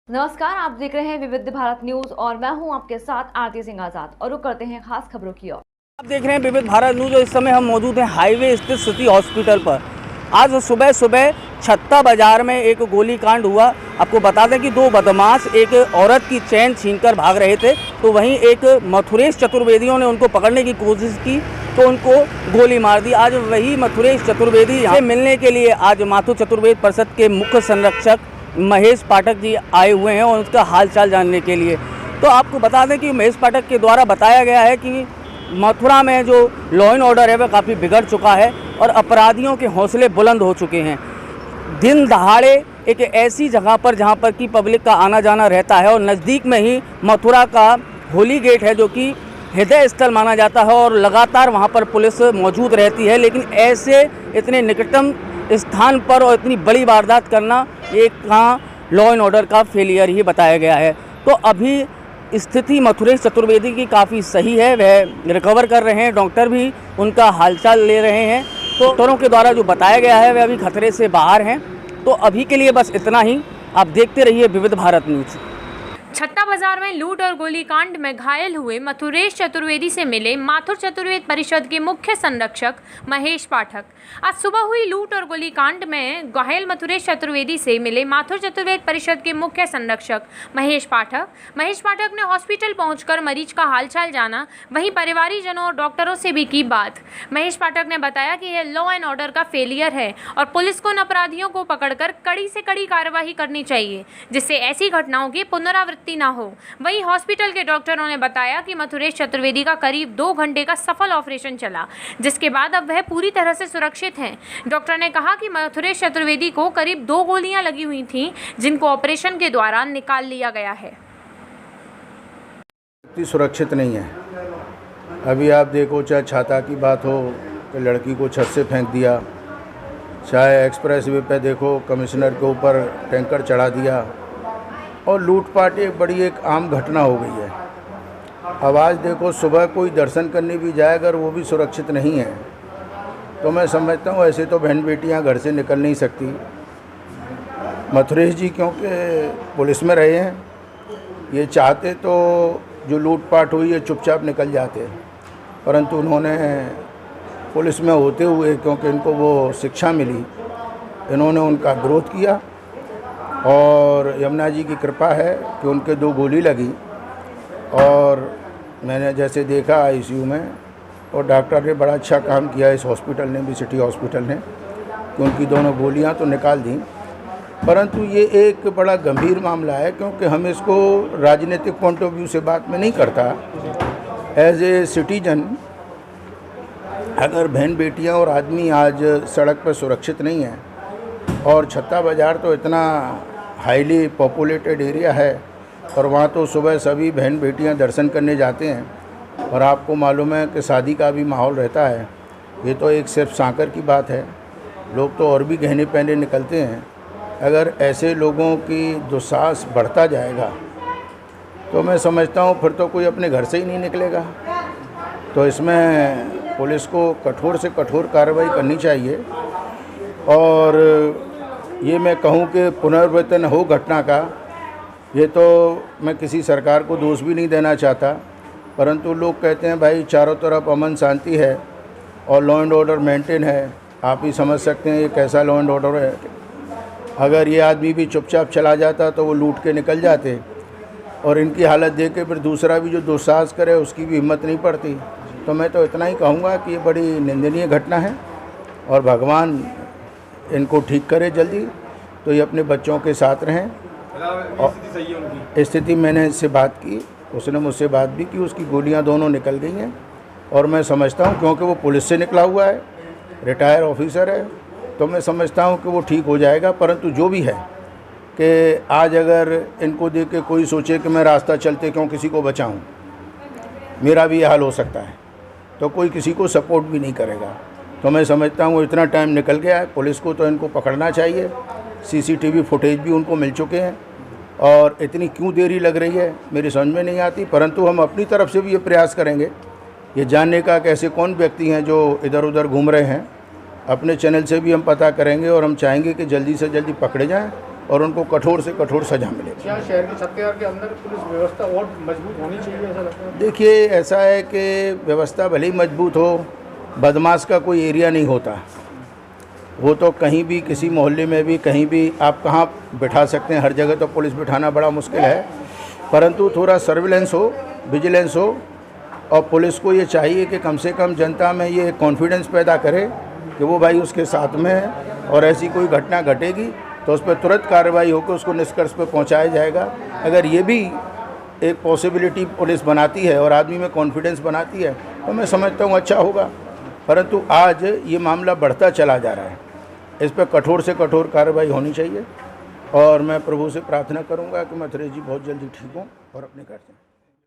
नमस्कार, आप देख रहे हैं विविध भारत न्यूज और मैं हूं आपके साथ आरती सिंह आजाद और रुक करते हैं खास खबरों की ओर। आप देख रहे हैं विविध भारत न्यूज और इस समय हम मौजूद हैं हाईवे स्थित सिटी हॉस्पिटल पर। आज सुबह सुबह छत्ता बाजार में एक गोलीकांड हुआ। आपको बता दें कि दो बदमाश एक औरत की चैन छीनकर भाग रहे थे, तो वहीं एक मथुरेश चतुर्वेदियों ने उनको पकड़ने की कोशिश की तो उनको गोली मार दी। आज वही मथुरेश चतुर्वेदी यहाँ मिलने के लिए आज माथुर चतुर्वेद परिषद के मुख्य संरक्षक महेश पाठक जी आए हुए हैं और उसका हालचाल जानने के लिए। तो आपको बता दें कि महेश पाठक के द्वारा बताया गया है कि मथुरा में जो लॉ एंड ऑर्डर है वह काफ़ी बिगड़ चुका है और अपराधियों के हौसले बुलंद हो चुके हैं। दिन दहाड़े एक ऐसी जगह पर जहां पर कि पब्लिक का आना जाना रहता है और नज़दीक में ही मथुरा का होली गेट है जो कि हृदय स्थल माना जाता है और लगातार वहां पर पुलिस मौजूद रहती है, लेकिन ऐसे इतने निकटतम स्थान पर और इतनी बड़ी वारदात करना एक कहाँ लॉ एंड ऑर्डर का फेलियर ही बताया गया है। तो अभी स्थिति मथुरेश चतुर्वेदी की काफ़ी सही है, वह रिकवर कर रहे हैं, डॉक्टर भी उनका हालचाल ले रहे हैं। तो डॉक्टरों के द्वारा जो बताया गया है वह अभी खतरे से बाहर हैं। तो अभी के लिए बस इतना ही। आप देखते रहिए विविध भारत न्यूज। छत्ता बाजार में लूट और गोलीकांड में घायल हुए मथुरेश चतुर्वेदी से मिले माथुर चतुर्वेद परिषद के मुख्य संरक्षक महेश पाठक। आज सुबह हुई लूट और गोलीकांड में घायल मथुरेश चतुर्वेदी से मिले माथुर चतुर्वेद परिषद के मुख्य संरक्षक महेश पाठक ने हॉस्पिटल पहुंचकर मरीज का हालचाल जाना, वहीं परिवारीजनों और डॉक्टरों से भी की बात। महेश पाठक ने बताया कि यह लॉ एंड ऑर्डर का फेलियर है और पुलिस को इन अपराधियों को पकड़कर कड़ी से कड़ी कार्रवाई करनी चाहिए, जिससे ऐसी घटनाओं की पुनरावृत्ति ना हो। वहीं हॉस्पिटल के डॉक्टरों ने बताया कि मथुरेश चतुर्वेदी का करीब 2 घंटे का सफल ऑपरेशन चला, जिसके बाद अब वह पूरी तरह से सुरक्षित हैं। डॉक्टर ने कहा कि मथुरेश चतुर्वेदी को करीब 2 गोलियां लगी हुई थीं, जिनको ऑपरेशन के दौरान निकाल लिया गया है। सुरक्षित नहीं है। अभी आप देखो, चाहे छाता की बात हो तो लड़की को छत से फेंक दिया, चाहे एक्सप्रेस वे पे देखो कमिश्नर के ऊपर टैंकर चढ़ा दिया, और लूटपाट एक आम घटना हो गई है। अब आज देखो, सुबह कोई दर्शन करने भी जाए अगर वो भी सुरक्षित नहीं है तो मैं समझता हूँ ऐसे तो बहन बेटियाँ घर से निकल नहीं सकती। मथुरेश जी क्योंकि पुलिस में रहे हैं, ये चाहते तो जो लूटपाट हुई है चुपचाप निकल जाते, परंतु उन्होंने पुलिस में होते हुए क्योंकि इनको वो शिक्षा मिली, इन्होंने उनका विरोध किया और यमुना जी की कृपा है कि उनके 2 गोली लगी और मैंने जैसे देखा आईसीयू में, और डॉक्टर ने बड़ा अच्छा काम किया इस हॉस्पिटल ने भी, सिटी हॉस्पिटल ने, कि उनकी दोनों गोलियां तो निकाल दी। परंतु ये एक बड़ा गंभीर मामला है क्योंकि हम इसको राजनीतिक पॉइंट ऑफ व्यू से बात में नहीं करता। एज ए सिटीजन अगर बहन बेटियां और आदमी आज सड़क पर सुरक्षित नहीं हैं, और छत्ता बाज़ार तो इतना हाईली पॉपुलेटेड एरिया है और वहाँ तो सुबह सभी बहन बेटियाँ दर्शन करने जाते हैं, और आपको मालूम है कि शादी का भी माहौल रहता है। ये तो एक सिर्फ सांकर की बात है, लोग तो और भी गहने पहने निकलते हैं। अगर ऐसे लोगों की दुस्साहस बढ़ता जाएगा तो मैं समझता हूँ फिर तो कोई अपने घर से ही नहीं निकलेगा। तो इसमें पुलिस को कठोर से कठोर कार्रवाई करनी चाहिए, और ये मैं कहूँ कि पुनरावृत्ति हो घटना का, ये तो मैं किसी सरकार को दोष भी नहीं देना चाहता, परंतु लोग कहते हैं भाई चारों तरफ अमन शांति है और लॉ एंड ऑर्डर मेंटेन है। आप ही समझ सकते हैं ये कैसा लॉ एंड ऑर्डर है। अगर ये आदमी भी चुपचाप चला जाता तो वो लूट के निकल जाते, और इनकी हालत देख के फिर दूसरा भी जो दुस्साहस करे उसकी भी हिम्मत नहीं पड़ती। तो मैं तो इतना ही कहूँगा कि ये बड़ी निंदनीय घटना है और भगवान इनको ठीक करे जल्दी, तो ये अपने बच्चों के साथ रहें। और स्थिति मैंने इससे बात की, उसने मुझसे बात भी की, उसकी गोलियां दोनों निकल गई हैं, और मैं समझता हूं क्योंकि वो पुलिस से निकला हुआ है, रिटायर ऑफिसर है, तो मैं समझता हूं कि वो ठीक हो जाएगा। परंतु जो भी है कि आज अगर इनको देख के कोई सोचे कि मैं रास्ता चलते क्यों किसी को बचाऊं, मेरा भी ये हाल हो सकता है, तो कोई किसी को सपोर्ट भी नहीं करेगा। तो मैं समझता हूँ इतना टाइम निकल गया है, पुलिस को तो इनको पकड़ना चाहिए। सीसीटीवी फुटेज भी उनको मिल चुके हैं, और इतनी क्यों देरी लग रही है मेरी समझ में नहीं आती। परंतु हम अपनी तरफ से भी ये प्रयास करेंगे ये जानने का कि ऐसे कौन व्यक्ति हैं जो इधर उधर घूम रहे हैं। अपने चैनल से भी हम पता करेंगे और हम चाहेंगे कि जल्दी से जल्दी पकड़े जाएं और उनको कठोर से कठोर सजा मिले। क्या शहर के 76 के अंदर पुलिस व्यवस्था और मजबूत होनी चाहिए ऐसा लगता है? देखिए, ऐसा है कि व्यवस्था भले ही मजबूत हो, बदमाश का कोई एरिया नहीं होता। वो तो कहीं भी, किसी मोहल्ले में भी, कहीं भी आप कहाँ बिठा सकते हैं। हर जगह तो पुलिस बिठाना बड़ा मुश्किल है, परंतु थोड़ा सर्विलेंस हो, विजिलेंस हो, और पुलिस को ये चाहिए कि कम से कम जनता में ये कॉन्फिडेंस पैदा करे कि वो भाई उसके साथ में है, और ऐसी कोई घटना घटेगी तो उस पर तुरंत कार्रवाई होकर उसको निष्कर्ष पर पहुंचाया जाएगा। अगर ये भी एक पॉसिबिलिटी पुलिस बनाती है और आदमी में कॉन्फिडेंस बनाती है तो मैं समझता हूँ अच्छा होगा। परंतु आज ये मामला बढ़ता चला जा रहा है, इस पर कठोर से कठोर कार्रवाई होनी चाहिए, और मैं प्रभु से प्रार्थना करूँगा कि मथुरेश जी बहुत जल्दी ठीक हों और अपने घर जाएं।